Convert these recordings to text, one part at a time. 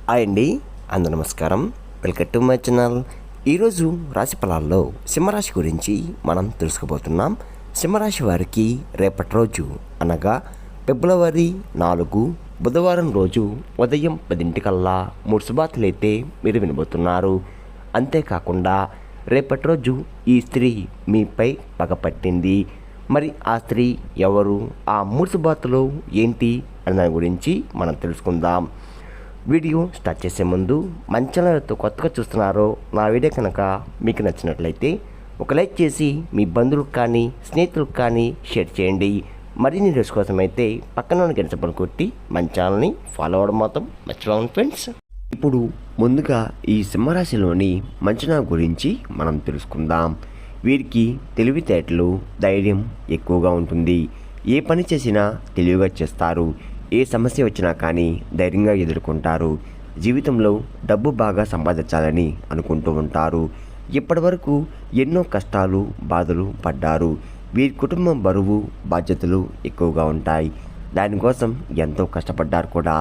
Hi అండి, అందరూ నమస్కారం. Welcome to my channel. ఈరోజు రాశి ఫలాల్లో సింహరాశి గురించి మనం తెలుసుకోబోతున్నాం. సింహరాశి వారికి రేపటి రోజు అనగా ఫిబ్రవరి 4 బుధవారం రోజు ఉదయం 10 3 శుభార్తలు అయితే మీరు వినబోతున్నారు. అంతేకాకుండా రేపటి రోజు ఈ స్త్రీ మీపై పగపట్టింది. మరి ఆ స్త్రీ ఎవరు, ఆ 3 శుభార్తలు ఏంటి అన్న దాని గురించి మనం తెలుసుకుందాం. వీడియో స్టార్ట్ చేసే ముందు మన ఛానల్తో కొత్తగా చూస్తున్నారో నా వీడియో కనుక మీకు నచ్చినట్లయితే ఒక లైక్ చేసి మీ బంధువులకు కానీ స్నేహితులకు కానీ షేర్ చేయండి. మరిన్ని న్యూస్ కోసం అయితే పక్కన ఉన్న గంట సింబల్ కొట్టి మన ఛానల్ని ఫాలో అవ్వడం మాత్రం మర్చిపోండి ఫ్రెండ్స్. ఇప్పుడు ముందుగా ఈ సింహరాశిలోని మంచనా గురించి మనం తెలుసుకుందాం. వీరికి తెలివితేటలు, ధైర్యం ఎక్కువగా ఉంటుంది. ఏ పని చేసినా తెలివిగా చేస్తారు. ఏ సమస్య వచ్చినా కానీ ధైర్యంగా ఎదుర్కొంటారు. జీవితంలో డబ్బు బాగా సంపాదించాలని అనుకుంటూ ఉంటారు. ఇప్పటివరకు ఎన్నో కష్టాలు, బాధలు పడ్డారు. వీరి కుటుంబం బరువు, బాధ్యతలు ఎక్కువగా ఉంటాయి. దానికోసం ఎంతో కష్టపడ్డారు కూడా,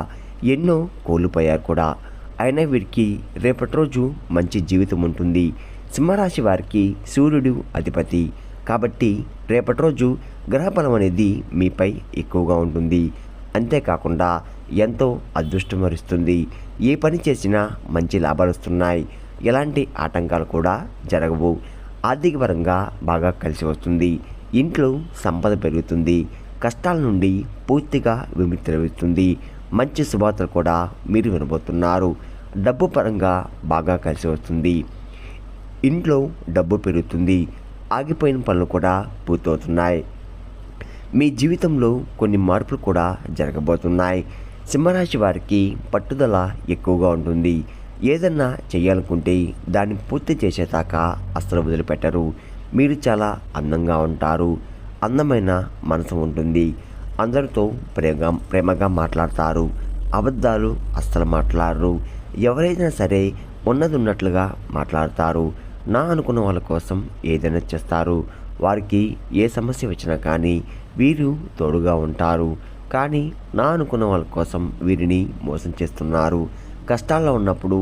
ఎన్నో కోల్పోయారు కూడా. అయినా వీరికి రేపటి రోజు మంచి జీవితం ఉంటుంది. సింహరాశి వారికి సూర్యుడు అధిపతి కాబట్టి రేపటి రోజు గ్రహబలం అనేది మీపై ఎక్కువగా ఉంటుంది. అంతేకాకుండా ఎంతో అదృష్టం వరిస్తుంది. ఏ పని చేసినా మంచి లాభాలు వస్తున్నాయి. ఎలాంటి ఆటంకాలు కూడా జరగవు. ఆర్థిక పరంగా బాగా కలిసి వస్తుంది. ఇంట్లో సంపద పెరుగుతుంది. కష్టాల నుండి పూర్తిగా విముక్తి లభిస్తుంది. మంచి శుభార్తలు కూడా మీరు వినబోతున్నారు. డబ్బు పరంగా బాగా కలిసి వస్తుంది. ఇంట్లో డబ్బు పెరుగుతుంది. ఆగిపోయిన పనులు కూడా పూర్తవుతున్నాయి. మీ జీవితంలో కొన్ని మార్పులు కూడా జరగబోతున్నాయి. సింహరాశి వారికి పట్టుదల ఎక్కువగా ఉంటుంది. ఏదన్నా చేయాలనుకుంటే దాన్ని పూర్తి చేసేదాకా అస్సలు వదిలిపెట్టరు. మీరు చాలా అందంగా ఉంటారు. అందమైన మనసు ఉంటుంది. అందరితో ప్రేమగా మాట్లాడతారు. అబద్ధాలు అస్సలు మాట్లాడరు. ఎవరైనా సరే ఉన్నది ఉన్నట్లుగా మాట్లాడతారు. నా అనుకున్న వాళ్ళ కోసం ఏదైనా చేస్తారు. వారికి ఏ సమస్య వచ్చినా కానీ వీరు తోడుగా ఉంటారు. కానీ నా అనుకున్న వాళ్ళ కోసం వీరిని మోసం చేస్తున్నారు. కష్టాల్లో ఉన్నప్పుడు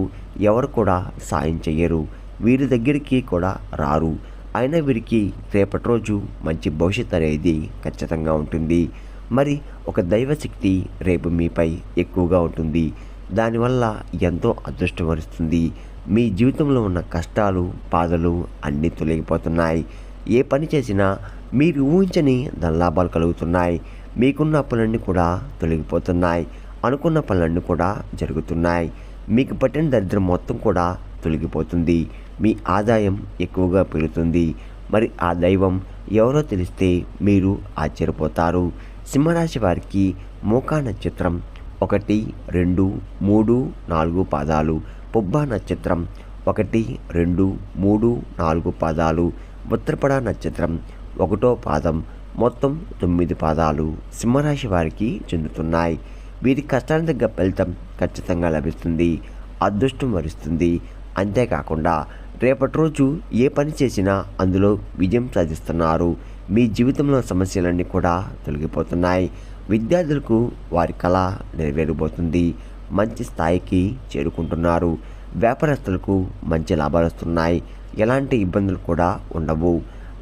ఎవరు కూడా సాయం చెయ్యరు. వీరి దగ్గరికి కూడా రారు. అయినా వీరికి రేపటి రోజు మంచి భవిష్యత్తు అనేది ఖచ్చితంగా ఉంటుంది. మరి ఒక దైవశక్తి రేపు మీపై ఎక్కువగా ఉంటుంది. దానివల్ల ఎంతో అదృష్టం వరిస్తుంది. మీ జీవితంలో ఉన్న కష్టాలు, బాధలు అన్నీ తొలగిపోతున్నాయి. ఏ పని చేసినా మీరు ఊహించని ధనలాభాలు కలుగుతున్నాయి. మీకున్న అప్పులన్నీ కూడా తొలగిపోతున్నాయి. అనుకున్న పనులన్నీ కూడా జరుగుతున్నాయి. మీకు పట్టిన దరిద్రం మొత్తం కూడా తొలగిపోతుంది. మీ ఆదాయం ఎక్కువగా పెరుగుతుంది. మరి ఆ దైవం ఎవరో తెలిస్తే మీరు ఆశ్చర్యపోతారు. సింహరాశి వారికి మూకా నక్షత్రం 1, 2, 3, 4 పాదాలు, పుబ్బ నక్షత్రం 1, 2, 3, 4 పాదాలు, ఉత్తరపడ నక్షత్రం 1వ పాదం, మొత్తం 9 పాదాలు సింహరాశి వారికి చెందుతున్నాయి. వీరి కష్టానికి తగ్గ ఫలితం ఖచ్చితంగా లభిస్తుంది. అదృష్టం వరిస్తుంది. అంతేకాకుండా రేపటి రోజు ఏ పని చేసినా అందులో విజయం సాధిస్తున్నారు. మీ జీవితంలో సమస్యలన్నీ కూడా తొలగిపోతున్నాయి. విద్యార్థులకు వారి కళ నెరవేరబోతుంది. మంచి స్థాయికి చేరుకుంటున్నారు. వ్యాపారస్తులకు మంచి లాభాలు వస్తున్నాయి. ఎలాంటి ఇబ్బందులు కూడా ఉండవు.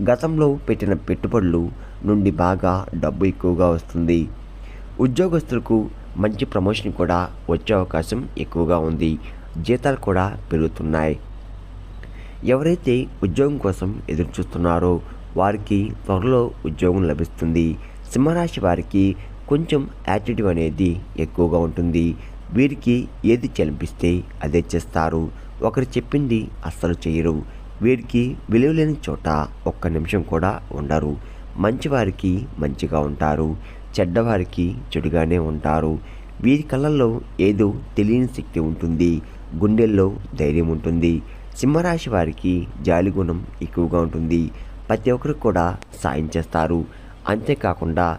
గతంలో పెట్టిన పెట్టుబడులు నుండి బాగా డబ్బు ఎక్కువగా వస్తుంది. ఉద్యోగస్తులకు మంచి ప్రమోషన్ కూడా వచ్చే అవకాశం ఎక్కువగా ఉంది. జీతాలు కూడా పెరుగుతున్నాయి. ఎవరైతే ఉద్యోగం కోసం ఎదురు చూస్తున్నారో వారికి త్వరలో ఉద్యోగం లభిస్తుంది. సింహరాశి వారికి కొంచెం యాటిట్యూడ్ అనేది ఎక్కువగా ఉంటుంది. వీరికి ఏది చలిపిస్తే అదే చేస్తారు. ఒకరు చెప్పింది అస్సలు చేయరు. వీరికి విలువలేని చోట ఒక్క నిమిషం కూడా ఉండరు. మంచివారికి మంచిగా ఉంటారు. చెడ్డవారికి చెడుగానే ఉంటారు. వీరి కళ్ళల్లో ఏదో తెలియని శక్తి ఉంటుంది. గుండెల్లో ధైర్యం ఉంటుంది. సింహరాశి వారికి జాలి గుణం ఎక్కువగా ఉంటుంది. ప్రతి ఒక్కరు కూడా సాయం చేస్తారు. అంతేకాకుండా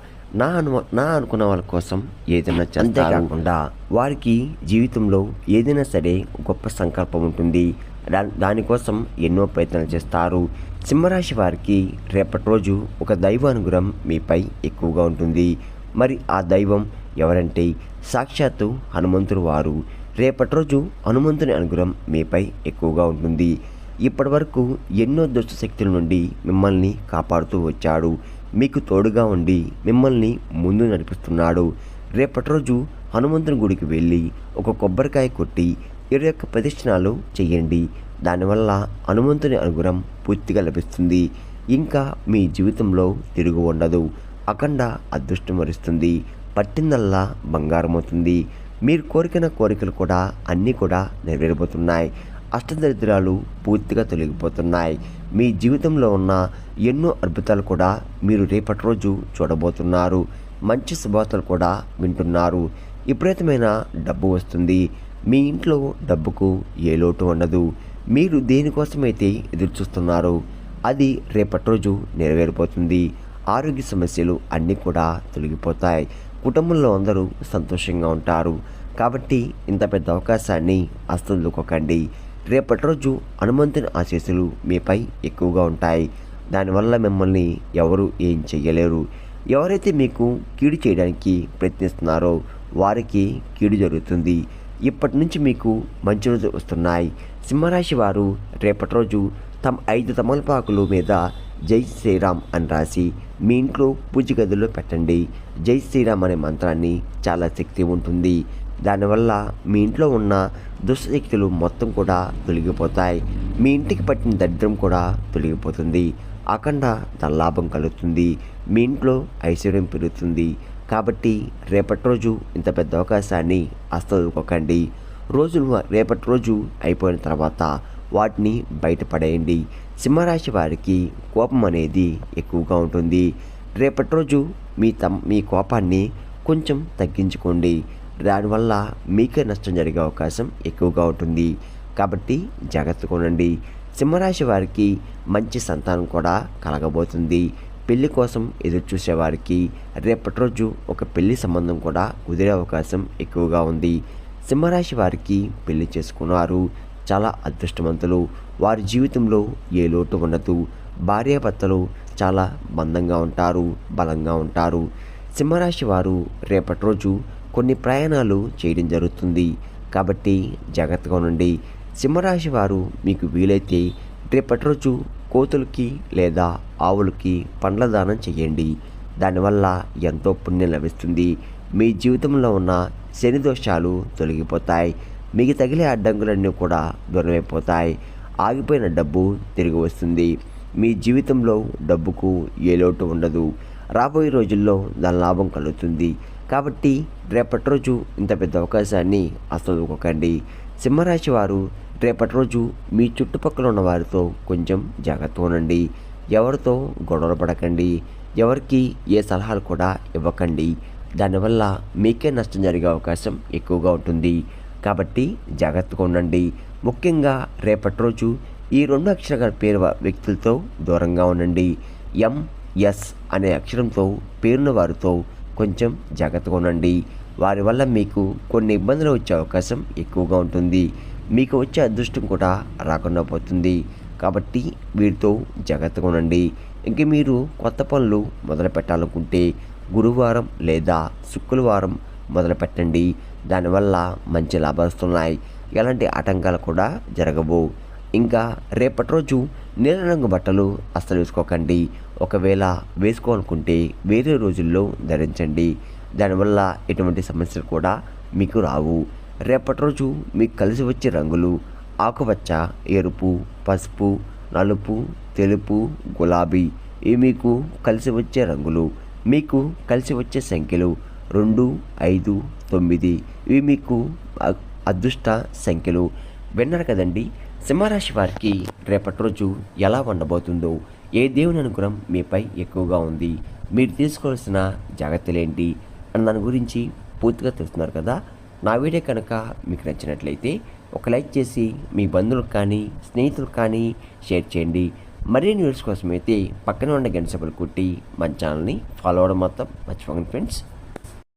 నా అనుకున్న వాళ్ళ కోసం ఏదైనా చేస్తారు. అంతేకాకుండా వారికి జీవితంలో ఏదైనా సరే గొప్ప సంకల్పం ఉంటుంది. దానికోసం ఎన్నో ప్రయత్నాలు చేస్తారు. సింహరాశి వారికి రేపటి రోజు ఒక దైవ అనుగ్రహం మీపై ఎక్కువగా ఉంటుంది. మరి ఆ దైవం ఎవరంటే సాక్షాత్తు హనుమంతుడు వారు. రేపటి రోజు హనుమంతుని అనుగ్రహం మీపై ఎక్కువగా ఉంటుంది. ఇప్పటి వరకు ఎన్నో దుష్ట శక్తుల నుండి మిమ్మల్ని కాపాడుతూ వచ్చాడు. మీకు తోడుగా ఉండి మిమ్మల్ని ముందు నడిపిస్తున్నాడు. రేపటి రోజు హనుమంతుని గుడికి వెళ్ళి ఒక కొబ్బరికాయ కొట్టి 21 ప్రదక్షిణాలు చేయండి. దానివల్ల హనుమంతుని అనుగ్రహం పూర్తిగా లభిస్తుంది. ఇంకా మీ జీవితంలో తిరుగు ఉండదు. అఖండ అదృష్టం వరిస్తుంది. పట్టిందల్లా బంగారం అవుతుంది. మీరు కోరికన కోరికలు కూడా అన్నీ కూడా నెరవేరబోతున్నాయి. అష్టదరిద్రాలు పూర్తిగా తొలగిపోతున్నాయి. మీ జీవితంలో ఉన్న ఎన్నో అద్భుతాలు కూడా మీరు రేపటి రోజు చూడబోతున్నారు. మంచి శుభవార్తలు కూడా వింటున్నారు. విపరీతమైన డబ్బు వస్తుంది. మీ ఇంట్లో డబ్బుకు ఏ లోటు ఉండదు. మీరు దేనికోసమైతే ఎదురు చూస్తున్నారో అది రేపటి రోజు నెరవేరిపోతుంది. ఆరోగ్య సమస్యలు అన్నీ కూడా తొలగిపోతాయి. కుటుంబంలో అందరూ సంతోషంగా ఉంటారు. కాబట్టి ఇంత పెద్ద అవకాశాన్ని అస్సలుకోకండి. రేపటి రోజు హనుమంతుని ఆశీస్సులు మీపై ఎక్కువగా ఉంటాయి. దానివల్ల మిమ్మల్ని ఎవరు ఏం చెయ్యలేరు. ఎవరైతే మీకు కీడు చేయడానికి ప్రయత్నిస్తున్నారో వారికి కీడు జరుగుతుంది. ఇప్పటి నుంచి మీకు మంచి రోజు వస్తున్నాయి. సింహరాశి వారు రేపటి రోజు తమ 5 తమలపాకుల మీద జై శ్రీరామ్ అని రాసి మీ ఇంట్లో పూజ గదిలో పెట్టండి. జై శ్రీరామ్ అనే మంత్రాన్ని చాలా శక్తి ఉంటుంది. దానివల్ల మీ ఇంట్లో ఉన్న దుష్టశక్తులు మొత్తం కూడా తొలగిపోతాయి. మీ ఇంటికి పట్టిన దరిద్రం కూడా తొలగిపోతుంది. అఖండ ధనలాభం కలుగుతుంది. మీ ఇంట్లో ఐశ్వర్యం పెరుగుతుంది. కాబట్టి రేపటి రోజు ఇంత పెద్ద అవకాశాన్ని అస్సలుకోకండి. రేపటి రోజు అయిపోయిన తర్వాత వాటిని బయటపడేయండి. సింహరాశి వారికి కోపం అనేది ఎక్కువగా ఉంటుంది. రేపటి రోజు మీ కోపాన్ని కొంచెం తగ్గించుకోండి. దానివల్ల మీకే నష్టం జరిగే అవకాశం ఎక్కువగా ఉంటుంది. కాబట్టి జాగ్రత్తగా ఉండండి. సింహరాశి వారికి మంచి సంతానం కూడా కలగబోతుంది. పెళ్లి కోసం ఎదురు చూసేవారికి రేపటి రోజు ఒక పెళ్లి సంబంధం కూడా కుదిరే అవకాశం ఎక్కువగా ఉంది. సింహరాశి వారికి పెళ్లి చేసుకున్నారు. చాలా అదృష్టవంతులు. వారి జీవితంలో ఏ లోటు ఉండదు. భార్యాభర్తలు చాలా బంధంగా ఉంటారు, బలంగా ఉంటారు. సింహరాశి వారు రేపటి రోజు కొన్ని ప్రయాణాలు చేయడం జరుగుతుంది. కాబట్టి జాగ్రత్తగా ఉండండి. సింహరాశి వారు మీకు వీలైతే రేపటి రోజు కోతులకి లేదా ఆవులకి పండ్ల దానం చేయండి. దానివల్ల ఎంతో పుణ్యం లభిస్తుంది. మీ జీవితంలో ఉన్న శని దోషాలు తొలగిపోతాయి. మీకు తగిలే అడ్డంకులన్నీ కూడా దూరమైపోతాయి. ఆగిపోయిన డబ్బు తిరిగి వస్తుంది. మీ జీవితంలో డబ్బుకు ఏ లోటు ఉండదు. రాబోయే రోజుల్లో దాని లాభం కలుగుతుంది. కాబట్టి రేపటి రోజు ఇంత పెద్ద అవకాశాన్ని అస్సలుకోకండి. సింహరాశి వారు రేపటి రోజు మీ చుట్టుపక్కల ఉన్న వారితో కొంచెం జాగ్రత్తగా ఉండండి. ఎవరితో గొడవలు పడకండి. ఎవరికి ఏ సలహాలు కూడా ఇవ్వకండి. దానివల్ల మీకే నష్టం జరిగే అవకాశం ఎక్కువగా ఉంటుంది. కాబట్టి జాగ్రత్తగా ఉండండి. ముఖ్యంగా రేపటి రోజు ఈ 2 అక్షరాల పేరు వ్యక్తులతో దూరంగా ఉండండి. ఎంఎస్ అనే అక్షరంతో పేరున్న వారితో కొంచెం జాగ్రత్తగా ఉండండి. వారి వల్ల మీకు కొన్ని ఇబ్బందులు వచ్చే అవకాశం ఎక్కువగా ఉంటుంది. మీకు వచ్చే అదృష్టం కూడా రాకుండా పోతుంది. కాబట్టి వీరితో జాగ్రత్తగా ఉండండి. ఇంక మీరు కొత్త పనులు మొదలు పెట్టాలనుకుంటే గురువారం లేదా శుక్రవారం మొదలు పెట్టండి. దానివల్ల మంచి లాభాలు వస్తున్నాయి. ఎలాంటి ఆటంకాలు కూడా జరగవు. ఇంకా రేపటి రోజు నీల రంగు బట్టలు అస్సలు వేసుకోకండి. ఒకవేళ వేసుకోవాలనుకుంటే వేరే రోజుల్లో ధరించండి. దానివల్ల ఎటువంటి సమస్యలు కూడా మీకు రావు. రేపటి రోజు మీకు కలిసి వచ్చే రంగులు ఆకుపచ్చ, ఎరుపు, పసుపు, నలుపు, తెలుపు, గులాబీ. ఇవి మీకు కలిసి వచ్చే రంగులు. మీకు కలిసి వచ్చే సంఖ్యలు 2, 5, 9. ఇవి మీకు అదృష్ట సంఖ్యలు. విన్నారు కదండి. సింహరాశి వారికి రేపటి రోజు ఎలా ఉండబోతుందో, ఏ దేవుని అనుగ్రహం మీపై ఎక్కువగా ఉంది, మీరు తీసుకోవాల్సిన జాగ్రత్తలేంటి అని దాని గురించి పూర్తిగా తెలుస్తున్నారు కదా. నా వీడియో కనుక మీకు నచ్చినట్లయితే ఒక లైక్ చేసి మీ బంధువులకు కానీ స్నేహితులకు కానీ షేర్ చేయండి. మరిన్ని వీడియోస్ కోసం అయితే పక్కన ఉన్న గంట సింబల్ కొట్టి మన ఛానల్ని ఫాలో అవ్వడం మాత్రం మర్చిపోకండి ఫ్రెండ్స్.